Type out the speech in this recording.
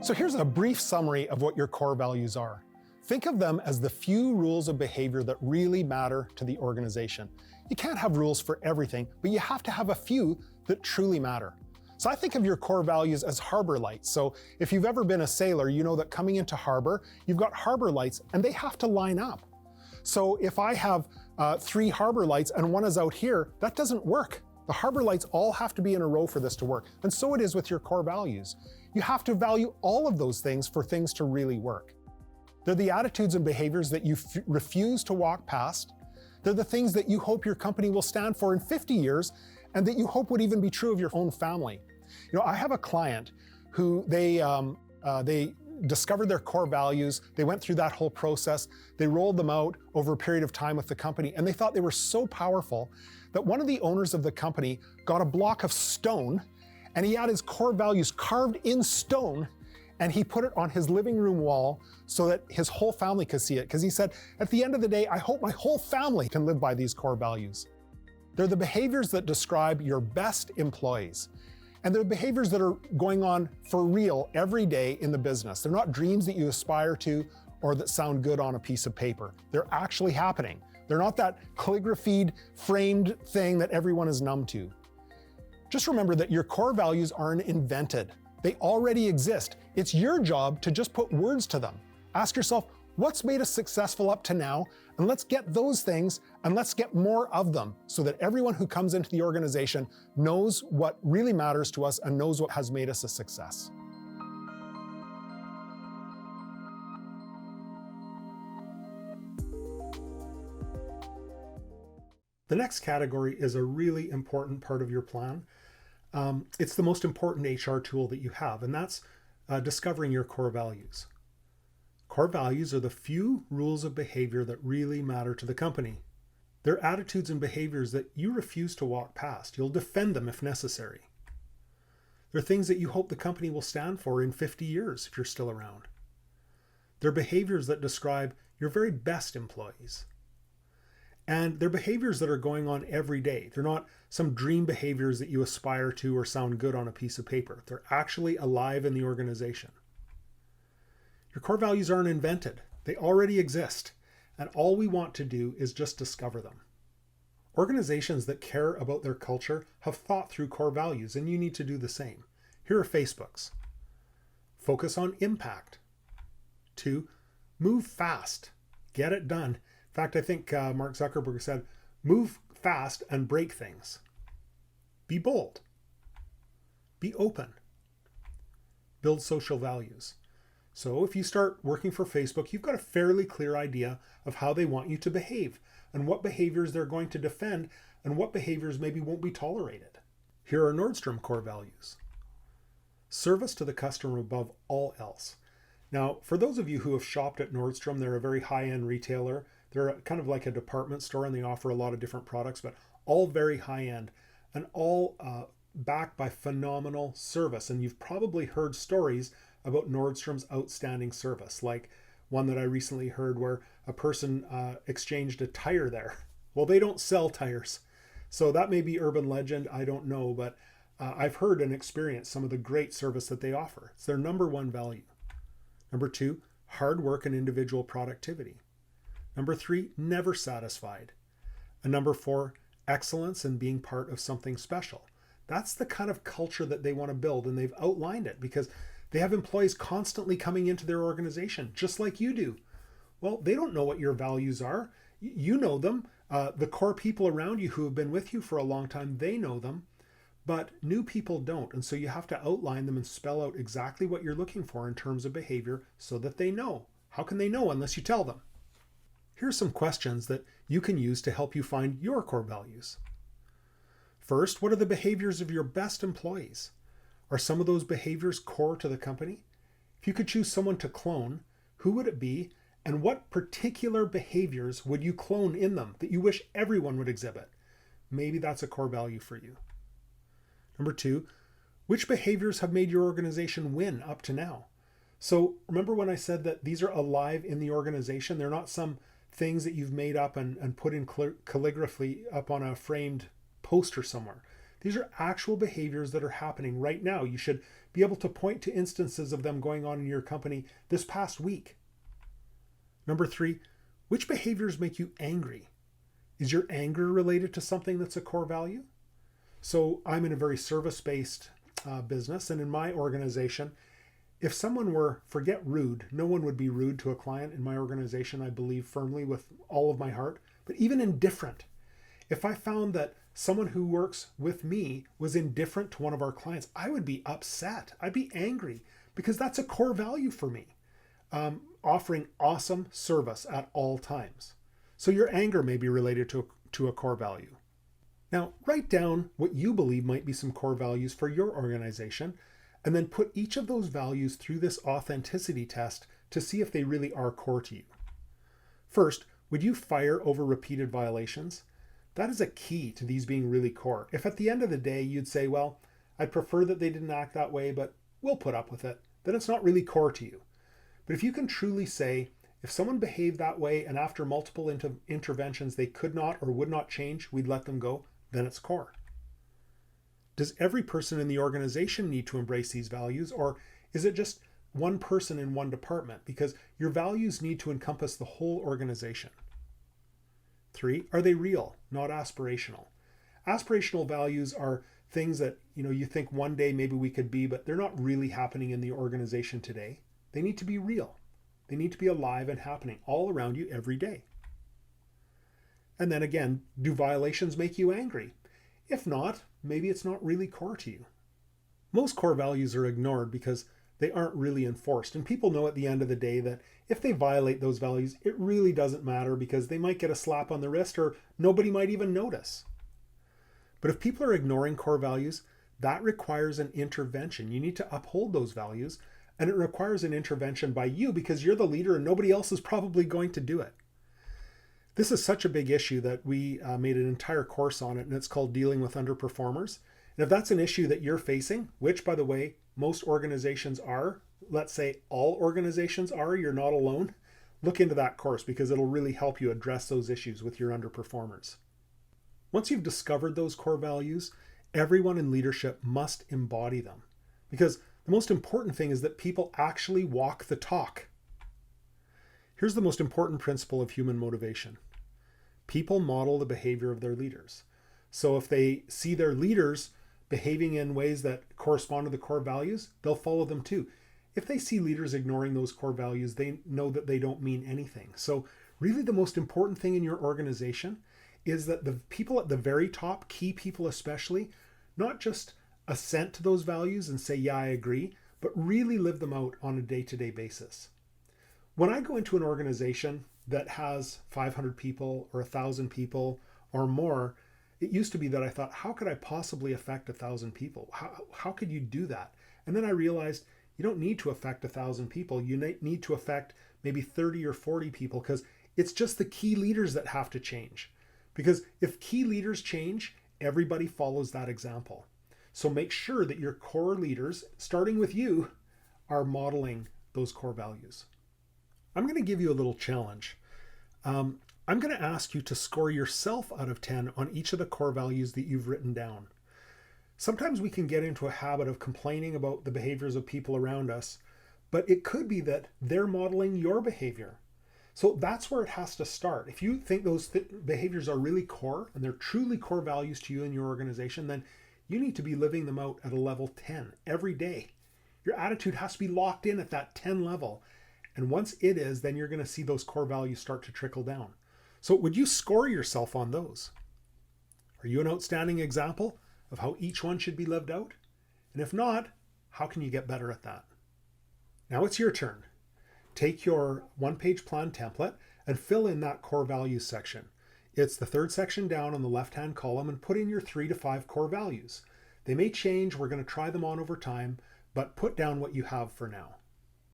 So here's a brief summary of what your core values are. Think of them as the few rules of behavior that really matter to the organization. You can't have rules for everything, but you have to have a few that truly matter. So I think of your core values as harbor lights. So if you've ever been a sailor, you know that coming into harbor, you've got harbor lights and they have to line up. So if I have 3 harbor lights and one is out here, that doesn't work. The harbor lights all have to be in a row for this to work. And so it is with your core values. You have to value all of those things for things to really work. They're the attitudes and behaviors that you refuse to walk past. They're the things that you hope your company will stand for in 50 years and that you hope would even be true of your own family. You know, I have a client who they discovered their core values. They went through that whole process. They rolled them out over a period of time with the company, and they thought they were so powerful that one of the owners of the company got a block of stone, and he had his core values carved in stone, and he put it on his living room wall so that his whole family could see it. Because he said, at the end of the day, I hope my whole family can live by these core values. They're the behaviors that describe your best employees. And they're behaviors that are going on for real every day in the business. They're not dreams that you aspire to or that sound good on a piece of paper. They're actually happening. They're not that calligraphied, framed thing that everyone is numb to. Just remember that your core values aren't invented. They already exist. It's your job to just put words to them. Ask yourself, what's made us successful up to now? And let's get those things and let's get more of them so that everyone who comes into the organization knows what really matters to us and knows what has made us a success. The next category is a really important part of your plan. It's the most important HR tool that you have, and that's discovering your core values. Core values are the few rules of behavior that really matter to the company. They're attitudes and behaviors that you refuse to walk past. You'll defend them if necessary. They're things that you hope the company will stand for in 50 years if you're still around. They're behaviors that describe your very best employees. And they're behaviors that are going on every day. They're not some dream behaviors that you aspire to or sound good on a piece of paper. They're actually alive in the organization. Your core values aren't invented. They already exist. And all we want to do is just discover them. Organizations that care about their culture have thought through core values, and you need to do the same. Here are Facebook's. Focus on impact. 2, move fast. Get it done. In fact, I think Mark Zuckerberg said, move fast and break things. Be bold. Be open. Build social values. So if you start working for Facebook, you've got a fairly clear idea of how they want you to behave and what behaviors they're going to defend and what behaviors maybe won't be tolerated. Here are Nordstrom core values. Service to the customer above all else. Now, for those of you who have shopped at Nordstrom, they're a very high-end retailer. They're kind of like a department store, and they offer a lot of different products, but all very high-end and all backed by phenomenal service. And you've probably heard stories about Nordstrom's outstanding service, like one that I recently heard where a person exchanged a tire there. Well, they don't sell tires. So that may be urban legend, I don't know, but I've heard and experienced some of the great service that they offer. It's their number 1 value. Number 2, hard work and individual productivity. Number 3, never satisfied. And number 4, excellence and being part of something special. That's the kind of culture that they want to build, and they've outlined it because they have employees constantly coming into their organization, just like you do. Well, they don't know what your values are. You know them. The core people around you who have been with you for a long time, they know them. But new people don't. And so you have to outline them and spell out exactly what you're looking for in terms of behavior so that they know. How can they know unless you tell them? Here's some questions that you can use to help you find your core values. First, what are the behaviors of your best employees? Are some of those behaviors core to the company? If you could choose someone to clone, who would it be? And what particular behaviors would you clone in them that you wish everyone would exhibit? Maybe that's a core value for you. Number 2, which behaviors have made your organization win up to now? So remember when I said that these are alive in the organization? They're not some things that you've made up and put in calligraphy up on a framed poster somewhere. These are actual behaviors that are happening right now. You should be able to point to instances of them going on in your company this past week. Number 3, which behaviors make you angry? Is your anger related to something that's a core value? So I'm in a very service-based business, and in my organization, if someone were, forget rude, no one would be rude to a client in my organization, I believe firmly with all of my heart, but even indifferent. If I found that someone who works with me was indifferent to one of our clients, I would be upset. I'd be angry because that's a core value for me. Offering awesome service at all times. So your anger may be related to a core value. Now, write down what you believe might be some core values for your organization, and then put each of those values through this authenticity test to see if they really are core to you. First, would you fire over repeated violations? That is a key to these being really core. If at the end of the day you'd say, well, I'd prefer that they didn't act that way, but we'll put up with it, then it's not really core to you. But if you can truly say, if someone behaved that way and after multiple interventions they could not or would not change, we'd let them go, then it's core. Does every person in the organization need to embrace these values, or is it just one person in one department? Because your values need to encompass the whole organization. 3, are they real, not aspirational? Aspirational values are things that you think one day maybe we could be, but they're not really happening in the organization today. They need to be real. They need to be alive and happening all around you every day. And then again, do violations make you angry? If not, maybe it's not really core to you. Most core values are ignored because they aren't really enforced. And people know at the end of the day that if they violate those values, it really doesn't matter because they might get a slap on the wrist or nobody might even notice. But if people are ignoring core values, that requires an intervention. You need to uphold those values, and it requires an intervention by you because you're the leader and nobody else is probably going to do it. This is such a big issue that we made an entire course on it, and it's called Dealing with Underperformers. And if that's an issue that you're facing, which by the way, most organizations are, let's say all organizations are, you're not alone, look into that course because it'll really help you address those issues with your underperformers. Once you've discovered those core values, everyone in leadership must embody them because the most important thing is that people actually walk the talk. Here's the most important principle of human motivation. People model the behavior of their leaders. So if they see their leaders behaving in ways that correspond to the core values, they'll follow them too. If they see leaders ignoring those core values, they know that they don't mean anything. So really the most important thing in your organization is that the people at the very top, key people especially, not just assent to those values and say, yeah, I agree, but really live them out on a day-to-day basis. When I go into an organization that has 500 people or 1,000 people or more, it used to be that I thought, how could I possibly affect 1,000 people? How could you do that? And then I realized you don't need to affect 1,000 people. You need to affect maybe 30 or 40 people because it's just the key leaders that have to change. Because if key leaders change, everybody follows that example. So make sure that your core leaders, starting with you, are modeling those core values. I'm going to give you a little challenge. I'm going to ask you to score yourself out of 10 on each of the core values that you've written down. Sometimes we can get into a habit of complaining about the behaviors of people around us, but it could be that they're modeling your behavior. So that's where it has to start. If you think those behaviors are really core and they're truly core values to you and your organization, then you need to be living them out at a level 10 every day. Your attitude has to be locked in at that 10 level. And once it is, then you're going to see those core values start to trickle down. So would you score yourself on those? Are you an outstanding example of how each one should be lived out? And if not, how can you get better at that? Now it's your turn. Take your one-page plan template and fill in that core values section. It's the third section down on the left-hand column, and put in your 3 to 5 core values. They may change. We're going to try them on over time, but put down what you have for now.